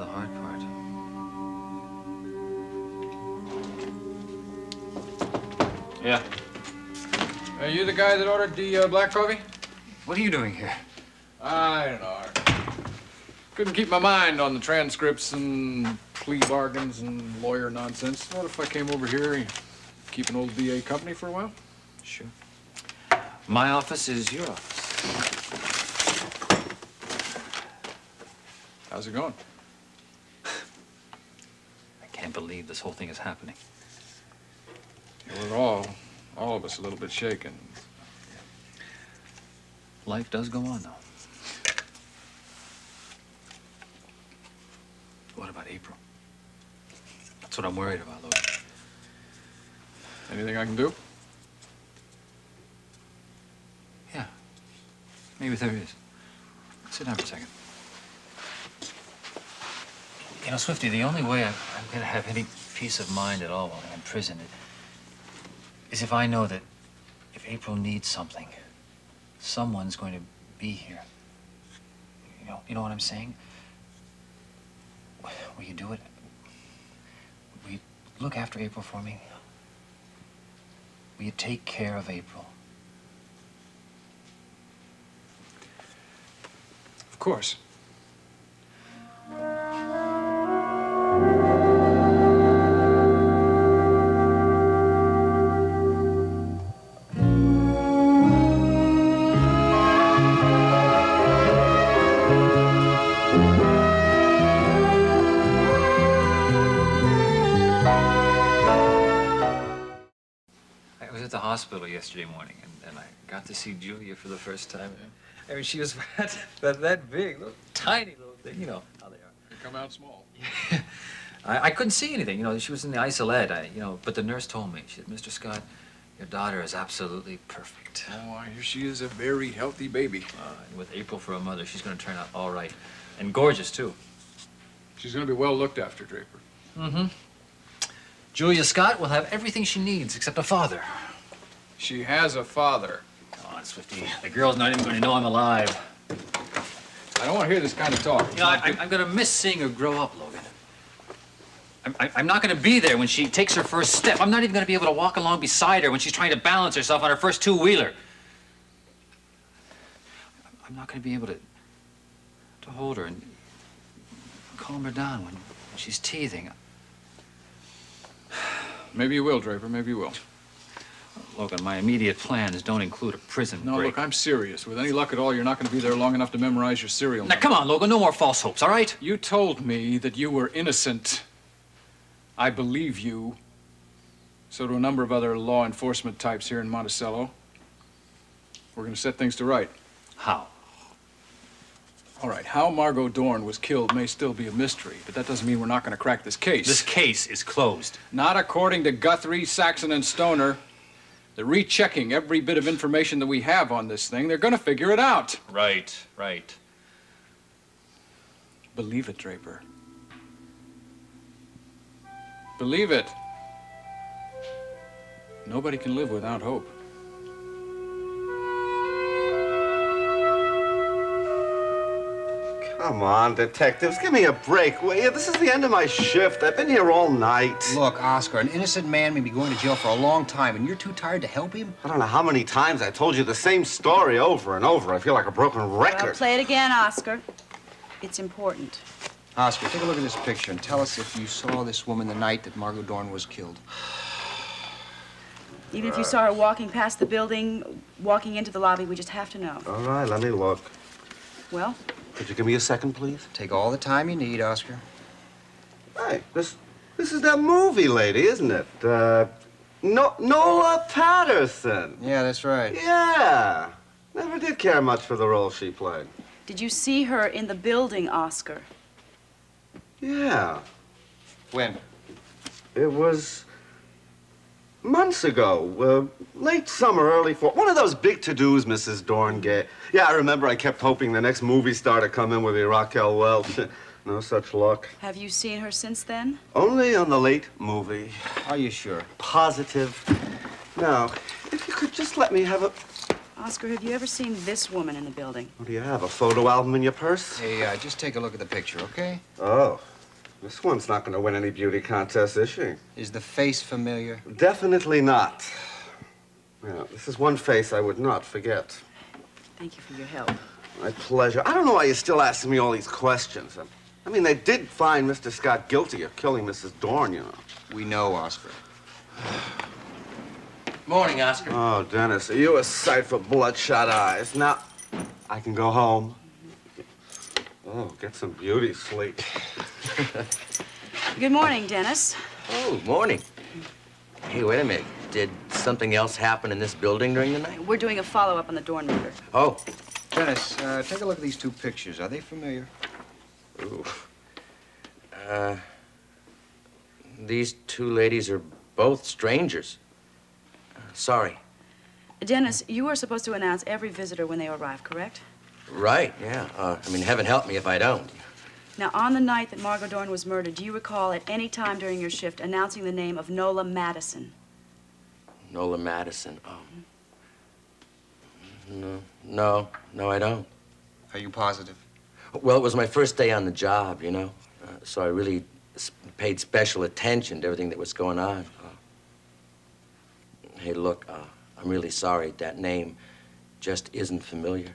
the hard part. Yeah. Are you the guy that ordered the black coffee? What are you doing here? I don't know. Couldn't keep my mind on the transcripts and plea bargains and lawyer nonsense. What if I came over here and keep an old DA company for a while? Sure. My office is your office. How's it going? I can't believe this whole thing is happening. We're all of us a little bit shaken. Life does go on, though. What about April? That's what I'm worried about, Logan. Anything I can do? Yeah. Maybe there is. Sit down for a second. You know, Swifty, the only way I'm gonna have any peace of mind at all while I'm in prison is if I know that if April needs something, someone's going to be here. You know what I'm saying? Will you do it? Will you look after April for me? Will you take care of April? Of course. I was at the hospital yesterday morning, and I got to see Julia for the first time. I mean, she was that big, little tiny little thing. You know how they are. They come out small. I couldn't see anything. You know, she was in the isolette. But the nurse told me, she said, Mr. Scott, your daughter is absolutely perfect. Oh, I hear she is a very healthy baby. And with April for a mother, she's going to turn out all right. And gorgeous, too. She's going to be well looked after, Draper. Mm-hmm. Julia Scott will have everything she needs except a father. She has a father. Come on, Swifty. The girl's not even going to know I'm alive. I don't want to hear this kind of talk. You know, I'm going to miss seeing her grow up, Logan. I'm not going to be there when she takes her first step. I'm not even going to be able to walk along beside her when she's trying to balance herself on her first two-wheeler. I'm not going to be able to hold her and calm her down when she's teething. Maybe you will, Draper. Maybe you will. Logan, my immediate plans don't include a prison break. No, look, I'm serious. With any luck at all, you're not going to be there long enough to memorize your serial number. Now, come on, Logan. No more false hopes, all right? You told me that you were innocent. I believe you. So do a number of other law enforcement types here in Monticello. We're going to set things to right. How? All right, how Margot Dorn was killed may still be a mystery, but that doesn't mean we're not going to crack this case. This case is closed. Not according to Guthrie, Saxon, and Stoner. They're rechecking every bit of information that we have on this thing. They're going to figure it out. Right. Believe it, Draper. Believe it. Nobody can live without hope. Come on, detectives, give me a break, will you? This is the end of my shift. I've been here all night. Look, Oscar, an innocent man may be going to jail for a long time, and you're too tired to help him? I don't know how many times I told you the same story over and over. I feel like a broken record. Well, play it again, Oscar. It's important. Oscar, take a look at this picture and tell us if you saw this woman the night that Margot Dorn was killed. Even if you saw her walking past the building, walking into the lobby, we just have to know. All right, let me look. Well? Could you give me a second, please? Take all the time you need, Oscar. Hey, this is that movie lady, isn't it? Nola Patterson. Yeah, that's right. Yeah. Never did care much for the role she played. Did you see her in the building, Oscar? Yeah. When? It was months ago. Late summer, early fall. One of those big to-dos Mrs. Dorn gave. Yeah, I remember I kept hoping the next movie star to come in with the Raquel Welch. No such luck. Have you seen her since then? Only on the late movie. Are you sure? Positive. Now, if you could just let me have a... Oscar, have you ever seen this woman in the building? What do you have, a photo album in your purse? Hey, just take a look at the picture, okay? Oh, this one's not going to win any beauty contest, is she? Is the face familiar? Definitely not. Yeah, this is one face I would not forget. Thank you for your help. My pleasure. I don't know why you're still asking me all these questions. I mean, they did find Mr. Scott guilty of killing Mrs. Dorn, you know. We know, Oscar. Morning, Oscar. Oh, Dennis, are you a sight for bloodshot eyes? Now, I can go home. Oh, get some beauty sleep. Good morning, Dennis. Oh, morning. Hey, wait a minute. Did something else happen in this building during the night? We're doing a follow-up on the Dorn murder. Oh. Dennis, take a look at these two pictures. Are they familiar? Ooh. These two ladies are both strangers. Sorry. Dennis, you were supposed to announce every visitor when they arrive, correct? Right, yeah. I mean, heaven help me if I don't. Now, on the night that Margot Dorn was murdered, do you recall at any time during your shift announcing the name of Nola Madison? Nola Madison. Oh. No, I don't. Are you positive? Well, it was my first day on the job, you know. So I really paid special attention to everything that was going on. Hey, look, I'm really sorry. That name just isn't familiar.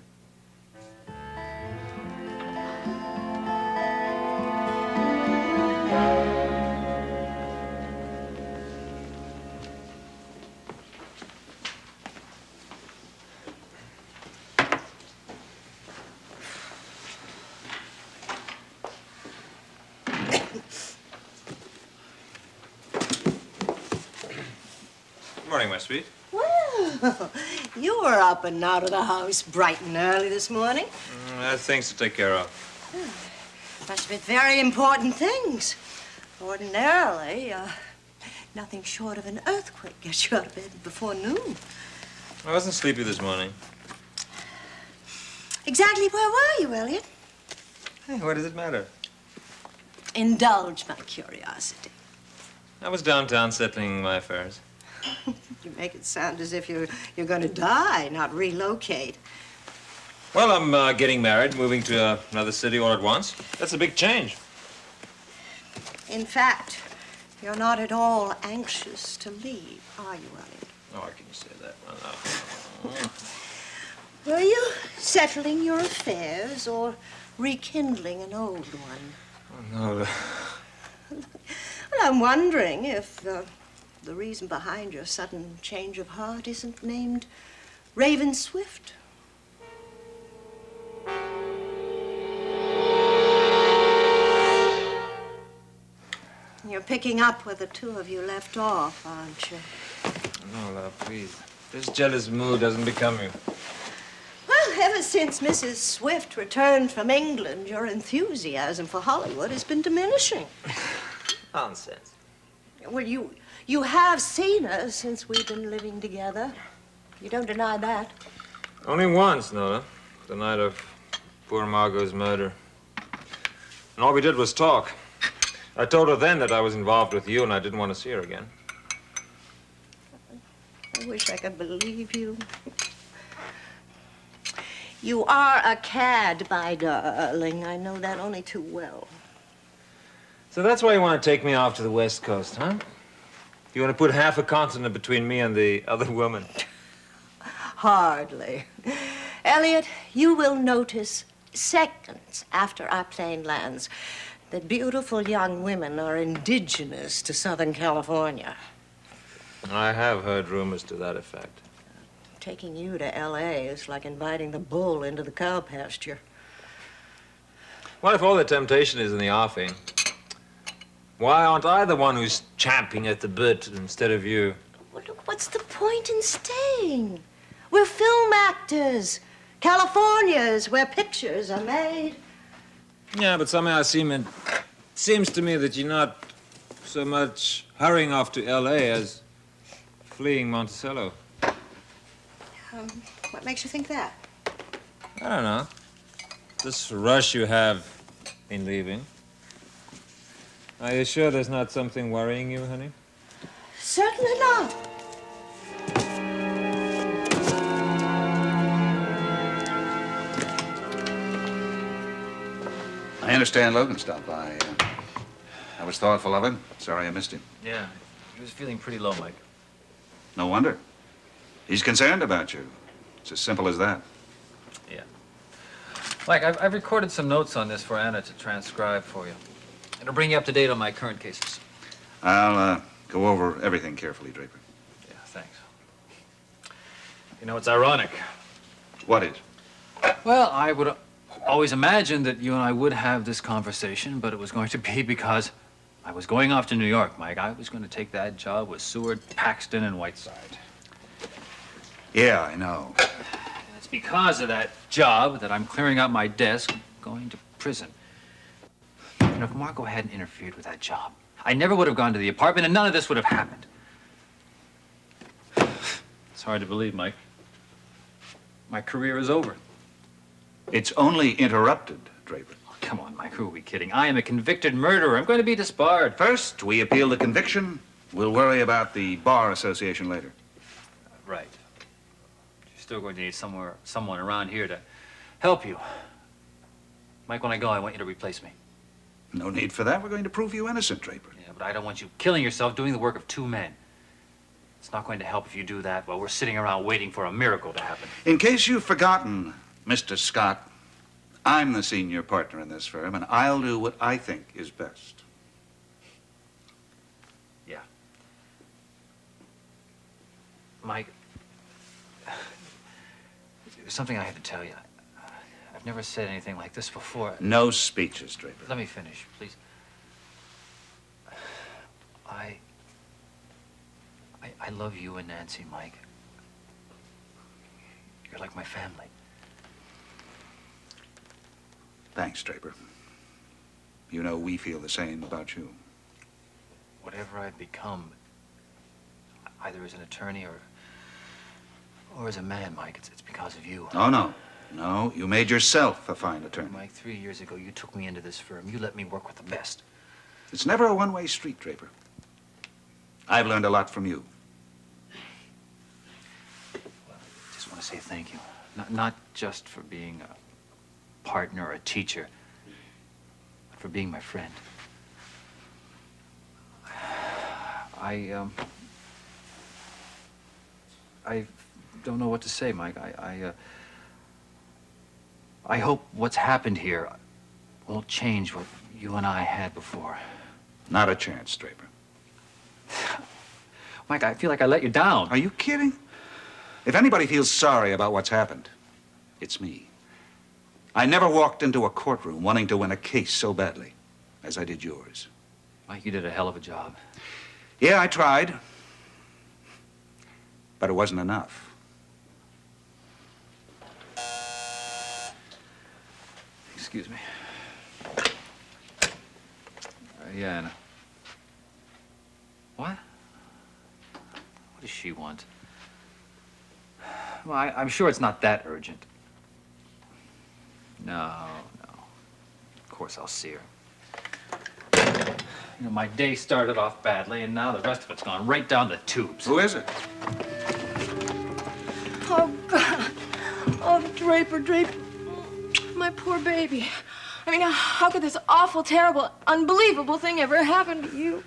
Morning, my sweet. Well, you were up and out of the house bright and early this morning. I have things to take care of. Must have been very important things. Ordinarily, nothing short of an earthquake gets you out of bed before noon. I wasn't sleepy this morning. Exactly where were you, Elliott? Hey, what does it matter? Indulge my curiosity. I was downtown settling my affairs. You make it sound as if you're going to die, not relocate. Well, I'm getting married, moving to another city all at once. That's a big change. In fact, you're not at all anxious to leave, are you, Elliott? Oh, how can you say that? Well, no. Were you settling your affairs or rekindling an old one? Oh, no. Well, I'm wondering if the reason behind your sudden change of heart isn't named Raven Swift. You're picking up where the two of you left off, aren't you? Nola, please. This jealous mood doesn't become you. Well, ever since Mrs. Swift returned from England, your enthusiasm for Hollywood has been diminishing. Nonsense. Well, you have seen her since we've been living together. You don't deny that. Only once, Nola. The night of poor Margot's murder. And all we did was talk. I told her then that I was involved with you and I didn't want to see her again. I wish I could believe you. You are a cad, my darling. I know that only too well. So that's why you want to take me off to the West Coast, huh? You want to put half a continent between me and the other woman? Hardly. Elliott, you will notice seconds after our plane lands that beautiful young women are indigenous to Southern California. I have heard rumors to that effect. Taking you to L.A. is like inviting the bull into the cow pasture. What if all the temptation is in the offing? Why aren't I the one who's champing at the bit instead of you? Well, look, what's the point in staying? We're film actors. California's where pictures are made. Yeah, but somehow it seems to me that you're not so much hurrying off to L.A. as fleeing Monticello. What makes you think that? I don't know. This rush you have in leaving. Are you sure there's not something worrying you, honey? Certainly not. understand Logan stopped by. I was thoughtful of him. Sorry I missed him. Yeah, he was feeling pretty low, Mike. No wonder. He's concerned about you. It's as simple as that. Yeah. Mike, I've recorded some notes on this for Anna to transcribe for you. It'll bring you up to date on my current cases. I'll go over everything carefully, Draper. Yeah, thanks. You know, it's ironic. What is? Well, I would always imagine that you and I would have this conversation, but it was going to be because I was going off to New York, Mike. I was going to take that job with Seward, Paxton, and Whiteside. Yeah, I know. And it's because of that job that I'm clearing out my desk, going to prison. And if Margot hadn't interfered with that job, I never would have gone to the apartment, and none of this would have happened. It's hard to believe, Mike. My career is over. It's only interrupted, Draper. Oh, come on, Mike, who are we kidding? I am a convicted murderer. I'm going to be disbarred. First, we appeal the conviction. We'll worry about the Bar Association later. Right. You're still going to need someone around here to help you. Mike, when I go, I want you to replace me. No need for that. We're going to prove you innocent, Draper. Yeah, but I don't want you killing yourself doing the work of two men. It's not going to help if you do that while we're sitting around waiting for a miracle to happen. In case you've forgotten, Mr. Scott, I'm the senior partner in this firm, and I'll do what I think is best. Yeah. Mike, there's something I have to tell you. I've never said anything like this before. No speeches, Draper. Let me finish, please. I love you and Nancy, Mike. You're like my family. Thanks, Draper. You know, we feel the same about you. Whatever I've become, either as an attorney or as a man, Mike, it's because of you. Oh, no. No, you made yourself a fine attorney. Mike, 3 years ago, you took me into this firm. You let me work with the best. It's never a one-way street, Draper. I've learned a lot from you. Well, I just want to say thank you. Not just for being a partner or a teacher, but for being my friend. I don't know what to say, Mike. I hope what's happened here won't change what you and I had before. Not a chance, Draper. Mike, I feel like I let you down. Are you kidding? If anybody feels sorry about what's happened, it's me. I never walked into a courtroom wanting to win a case so badly as I did yours. Mike, you did a hell of a job. Yeah, I tried. But it wasn't enough. Excuse me. Yeah, Anna. What? What does she want? Well, I'm sure it's not that urgent. No. Of course I'll see her. You know, my day started off badly, and now the rest of it's gone right down the tubes. Who is it? Oh, God. Oh, Draper. My poor baby. I mean, how could this awful, terrible, unbelievable thing ever happen to you?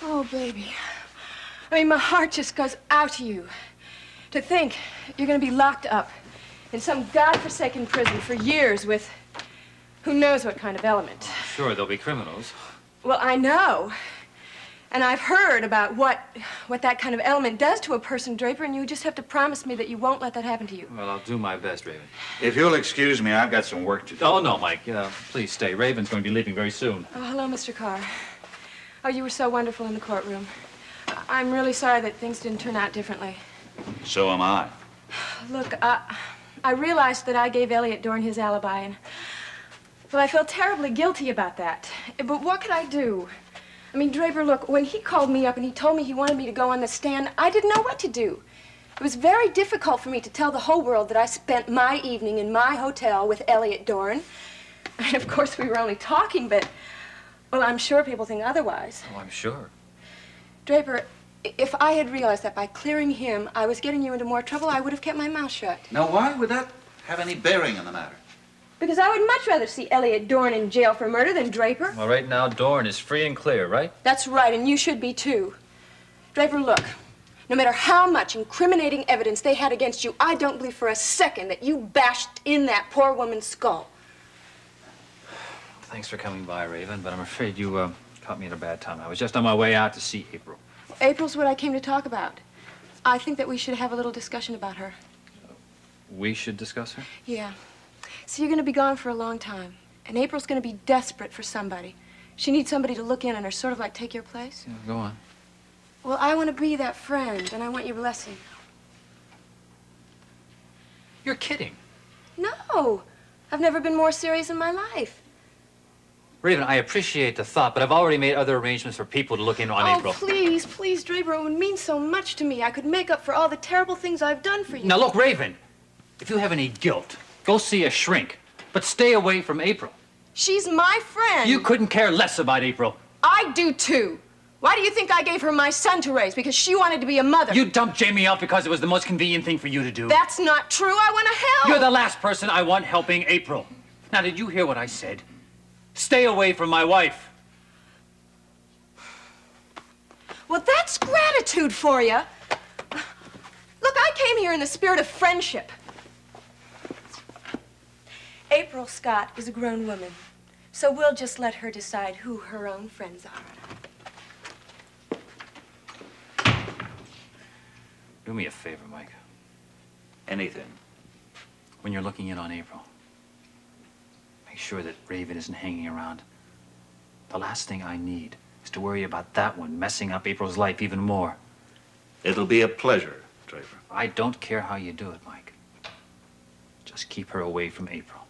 Oh, baby. I mean, my heart just goes out to you. To think you're going to be locked up in some godforsaken prison for years with who knows what kind of element. Sure, there'll be criminals. Well, I know. And I've heard about what that kind of element does to a person, Draper, and you just have to promise me that you won't let that happen to you. Well, I'll do my best, Raven. If you'll excuse me, I've got some work to do. Oh, no, Mike. Please stay. Raven's going to be leaving very soon. Oh, hello, Mr. Carr. Oh, you were so wonderful in the courtroom. I'm really sorry that things didn't turn out differently. So am I. Look, I realized that I gave Elliott Dorn his alibi, and, well, I felt terribly guilty about that. But what could I do? I mean, Draper, look, when he called me up and he told me he wanted me to go on the stand, I didn't know what to do. It was very difficult for me to tell the whole world that I spent my evening in my hotel with Elliott Dorn. And, of course, we were only talking, but, well, I'm sure people think otherwise. Oh, I'm sure. Draper, If I had realized that by clearing him, I was getting you into more trouble, I would have kept my mouth shut. Now, why would that have any bearing on the matter? Because I would much rather see Elliott Dorn in jail for murder than Draper. Well, right now, Dorn is free and clear, right? That's right, and you should be too. Draper, look. No matter how much incriminating evidence they had against you, I don't believe for a second that you bashed in that poor woman's skull. Thanks for coming by, Raven, but I'm afraid you caught me at a bad time. I was just on my way out to see April. April's what I came to talk about. I think that we should have a little discussion about her. We should discuss her? Yeah. So you're going to be gone for a long time, and April's going to be desperate for somebody. She needs somebody to look in on her, sort of like take your place. Yeah, go on. Well, I want to be that friend, and I want your blessing. You're kidding. No. I've never been more serious in my life. Raven, I appreciate the thought, but I've already made other arrangements for people to look in on April. Oh, please, please, Draper, it would mean so much to me. I could make up for all the terrible things I've done for you. Now, look, Raven, if you have any guilt, go see a shrink, but stay away from April. She's my friend. You couldn't care less about April. I do, too. Why do you think I gave her my son to raise? Because she wanted to be a mother. You dumped Jamie out because it was the most convenient thing for you to do. That's not true. I want to help. You're the last person I want helping April. Now, did you hear what I said? Stay away from my wife. Well, that's gratitude for you. Look, I came here in the spirit of friendship. April Scott is a grown woman, so we'll just let her decide who her own friends are. Do me a favor, Mike. Anything. When you're looking in on April, make sure that Raven isn't hanging around. The last thing I need is to worry about that one messing up April's life even more. It'll be a pleasure, Draper. I don't care how you do it, Mike. Just keep her away from April.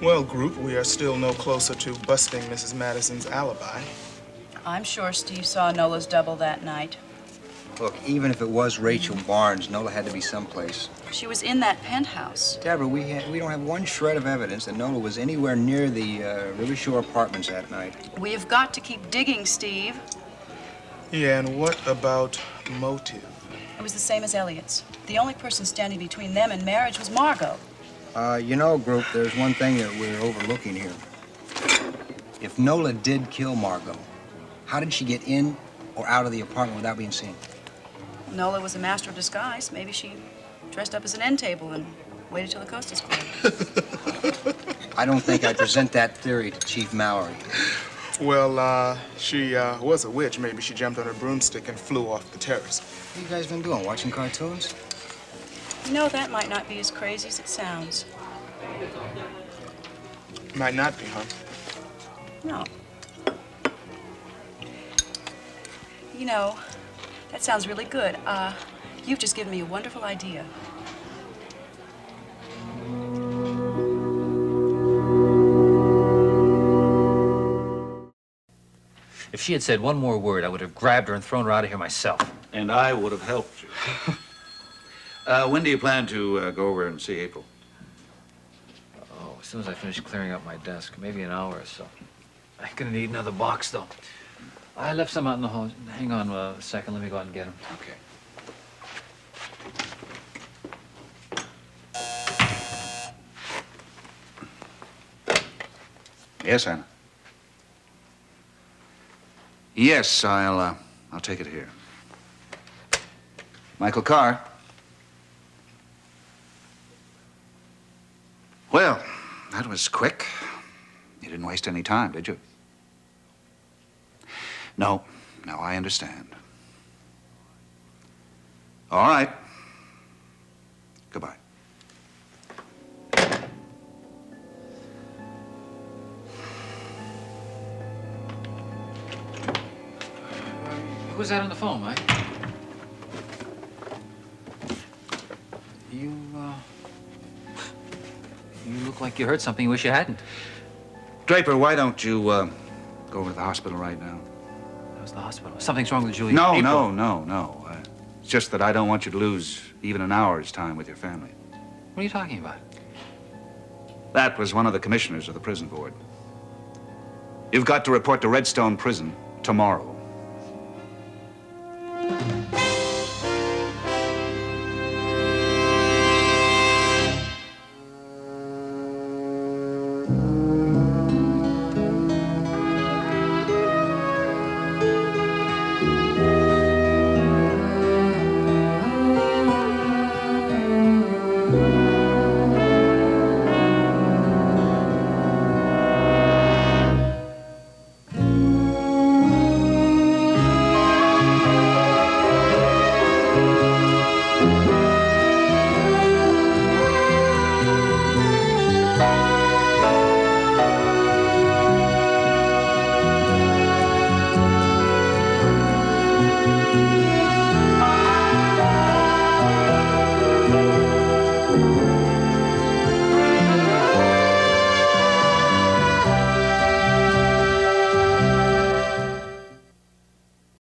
Well, group, we are still no closer to busting Mrs. Madison's alibi. I'm sure Steve saw Nola's double that night. Look, even if it was Rachel Barnes, Nola had to be someplace. She was in that penthouse. Deborah, we don't have one shred of evidence that Nola was anywhere near the Rivershore Apartments that night. We've got to keep digging, Steve. Yeah, and what about motive? It was the same as Elliott's. The only person standing between them and marriage was Margot. You know, group, there's one thing that we're overlooking here. If Nola did kill Margot, how did she get in or out of the apartment without being seen? Nola was a master of disguise. Maybe she dressed up as an end table and waited till the coast is clear. I don't think I present that theory to Chief Mallory. Well, she was a witch. Maybe she jumped on her broomstick and flew off the terrace. What you guys been doing, watching cartoons? You know, that might not be as crazy as it sounds. Might not be, huh? No. You know, that sounds really good. You've just given me a wonderful idea. If she had said one more word, I would have grabbed her and thrown her out of here myself. And I would have helped you. When do you plan to go over and see April? Oh, as soon as I finish clearing up my desk, maybe an hour or so. I'm gonna need another box, though. I left some out in the hall. Hang on a second. Let me go out and get them. Okay. Yes, Anna. Yes, I'll take it here. Michael Carr. Well, that was quick. You didn't waste any time, did you? No, I understand. All right. Goodbye. Who's that on the phone, Mike? You look like you heard something you wish you hadn't. Draper, why don't you go over to the hospital right now? How's the hospital? Something's wrong with Julie. No. It's just that I don't want you to lose even an hour's time with your family. What are you talking about? That was one of the commissioners of the prison board. You've got to report to Redstone Prison tomorrow.